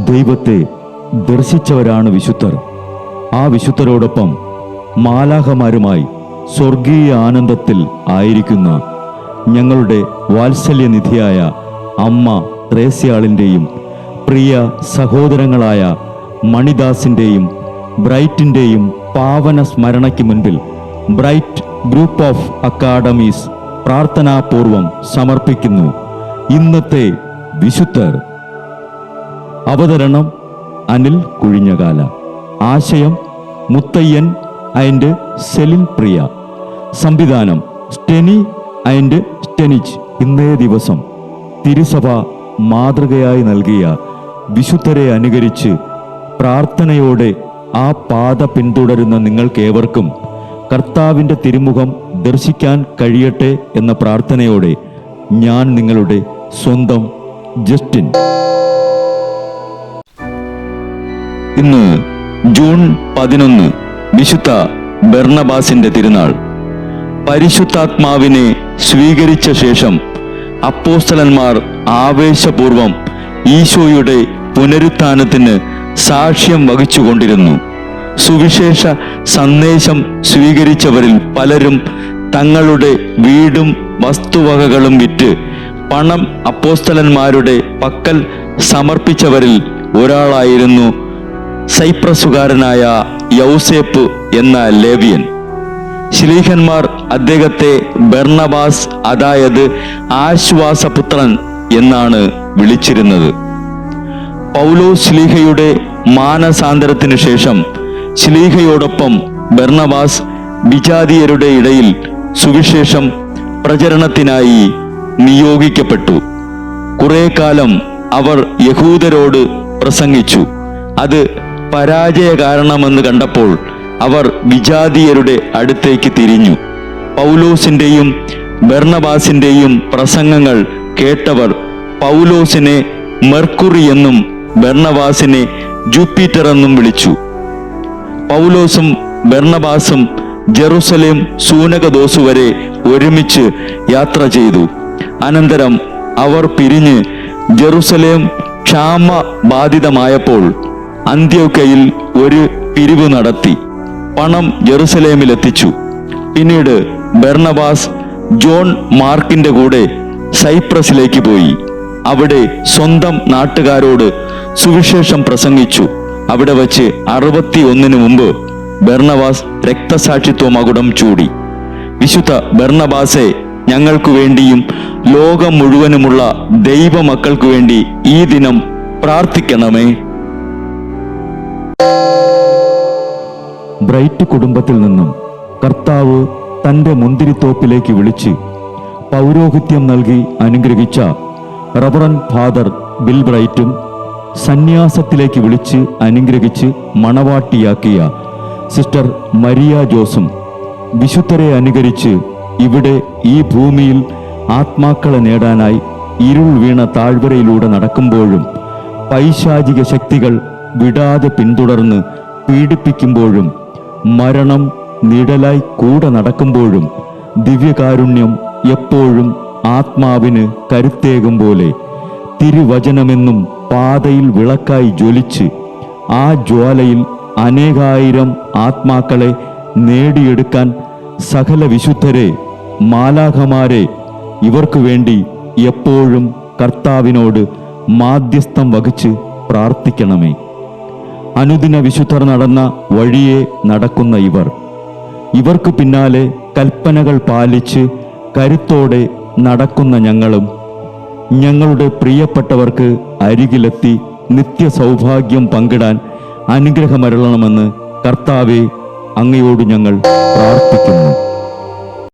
ദൈവത്തെ ദർശിച്ചവരാണ് വിശുദ്ധർ. ആ വിശുദ്ധരോടൊപ്പം മാലാഖമാരുമായി സ്വർഗീയ ആനന്ദത്തിൽ ആയിരിക്കുന്ന ഞങ്ങളുടെ വാത്സല്യനിധിയായ അമ്മ ത്രേസ്യാളിൻ്റെയും പ്രിയ സഹോദരങ്ങളായ മണിദാസിൻ്റെയും ബ്രൈറ്റിൻ്റെയും പാവന സ്മരണയ്ക്ക് മുൻപിൽ ബ്രൈറ്റ് ഗ്രൂപ്പ് ഓഫ് അക്കാഡമീസ് പ്രാർത്ഥനാപൂർവം സമർപ്പിക്കുന്നു ഇന്നത്തെ വിശുദ്ധർ. അവതരണം അനിൽ കുഴിഞ്ഞകാല. ആശയം മുത്തയ്യൻ ആൻഡ് സെലിൻ പ്രിയ. സംവിധാനം സ്റ്റെനി ആൻഡ് സ്റ്റെനിച്ച്. ഇന്നേ ദിവസം തിരുസഭ മാതൃകയായി നൽകിയ വിശുദ്ധരെ അനുകരിച്ച് പ്രാർത്ഥനയോടെ ആ പാത പിന്തുടരുന്ന നിങ്ങൾക്കേവർക്കും കർത്താവിൻ്റെ തിരുമുഖം ദർശിക്കാൻ കഴിയട്ടെ എന്ന പ്രാർത്ഥനയോടെ ഞാൻ നിങ്ങളുടെ സ്വന്തം ജസ്റ്റിൻ. ഇന്ന് ജൂൺ 11 വിശുദ്ധ ബർണബാസിന്റെ തിരുനാൾ. പരിശുദ്ധാത്മാവിനെ സ്വീകരിച്ച ശേഷം അപ്പോസ്തലന്മാർ ആവേശപൂർവം ഈശോയുടെ പുനരുത്ഥാനത്തിന് സാക്ഷ്യം വഹിച്ചുകൊണ്ടിരുന്നു. സുവിശേഷ സന്ദേശം സ്വീകരിച്ചവരിൽ പലരും തങ്ങളുടെ വീടും വസ്തുവകകളും വിറ്റ് പണം അപ്പോസ്തലന്മാരുടെ പക്കൽ സമർപ്പിച്ചവരിൽ ഒരാളായിരുന്നു സൈപ്രസുകാരനായ യൗസേപ്പ് എന്ന ലേവ്യൻ. ശ്ലീഹന്മാർ അദ്ദേഹത്തെ ബർണബാസ്, അതായത് ആശ്വാസപുത്രൻ എന്നാണ് വിളിച്ചിരുന്നത്. പൗലോസ് ശ്ലീഹയുടെ മാനസാന്തരത്തിനു ശേഷം ശ്ലീഹയോടൊപ്പം ബർണബാസ് വിജാതീയരുടെ ഇടയിൽ സുവിശേഷം പ്രചരണത്തിനായി നിയോഗിക്കപ്പെട്ടു. കുറെ കാലം അവർ യഹൂദരോട് പ്രസംഗിച്ചു. അത് പരാജയ കാരണമെന്ന് കണ്ടപ്പോൾ അവർ വിജാതീയരുടെ അടുത്തേക്ക് തിരിഞ്ഞു. പൗലോസിന്റെയും ബർണബാസിന്റെയും പ്രസംഗങ്ങൾ കേട്ടവർ പൗലോസിനെ മെർക്കുറി എന്നും ബർണബാസിനെ ജൂപ്പിറ്റർ എന്നും വിളിച്ചു. പൗലോസും ബർണബാസും ജെറുസലേം സൂനകദോസ് വരെ ഒരുമിച്ച് യാത്ര ചെയ്തു. അനന്തരം അവർ പിരിഞ്ഞ് ജെറുസലേം ക്ഷാമബാധിതമായപ്പോൾ അന്ത്യോക്യയിൽ ഒരു പിരിവ് നടത്തി പണം ജെറുസലേമിലെത്തിച്ചു. പിന്നീട് ബർണബാസ് ജോൺ മാർക്കിന്റെ കൂടെ സൈപ്രസിലേക്ക് പോയി. അവിടെ സ്വന്തം നാട്ടുകാരോട് സുവിശേഷം പ്രസംഗിച്ചു. അവിടെ വച്ച് 61 മുമ്പ് ബർണബാസ് രക്തസാക്ഷിത്വ മകുടം ചൂടി. വിശുദ്ധ ബർണബാസെ, ഞങ്ങൾക്കു വേണ്ടിയും ലോകം മുഴുവനുമുള്ള ദൈവമക്കൾക്കു വേണ്ടി ഈ ദിനം പ്രാർത്ഥിക്കണമേ. ബ്രൈറ്റ് കുടുംബത്തിൽ നിന്നും കർത്താവ് തൻ്റെ മുന്തിരിത്തോപ്പിലേക്ക് വിളിച്ച് പൗരോഹിത്യം നൽകി അനുഗ്രഹിച്ച റവറൻ ഫാദർ ബിൽ ബ്രൈറ്റും സന്യാസത്തിലേക്ക് വിളിച്ച് അനുഗ്രഹിച്ച് മണവാട്ടിയാക്കിയ സിസ്റ്റർ മരിയ ജോസും വിശുദ്ധരെ അനുകരിച്ച് ഇവിടെ ഈ ഭൂമിയിൽ ആത്മാക്കളെ നേടാനായി ഇരുൾ വീണ താഴ്വരയിലൂടെ നടക്കുമ്പോഴും പൈശാചിക ശക്തികൾ വിടാതെ പിന്തുടർന്ന് പീഡിപ്പിക്കുമ്പോഴും മരണം നിഴലായി കൂടെ നടക്കുമ്പോഴും ദിവ്യകാരുണ്യം എപ്പോഴും ആത്മാവിന് കരുത്തേകും പോലെ തിരുവചനമെന്നും പാതയിൽ വിളക്കായി ജ്വലിച്ച് ആ ജ്വാലയിൽ അനേകായിരം ആത്മാക്കളെ നേടിയെടുക്കാൻ സകല വിശുദ്ധരെ, മാലാഖമാരെ, ഇവർക്കു വേണ്ടി എപ്പോഴും കർത്താവിനോട് മാധ്യസ്ഥം വഹിച്ച് പ്രാർത്ഥിക്കണമേ. അനുദിന വിശുദ്ധർ നടന്ന വഴിയെ നടക്കുന്ന ഇവർക്ക് പിന്നാലെ കൽപ്പനകൾ പാലിച്ച് കരുത്തോടെ നടക്കുന്ന ഞങ്ങളും ഞങ്ങളുടെ പ്രിയപ്പെട്ടവർക്ക് അരികിലെത്തി നിത്യസൗഭാഗ്യം പങ്കിടാൻ അനുഗ്രഹമരുളണമെന്ന് കർത്താവേ, അങ്ങയോട് ഞങ്ങൾ പ്രാർത്ഥിക്കുന്നു.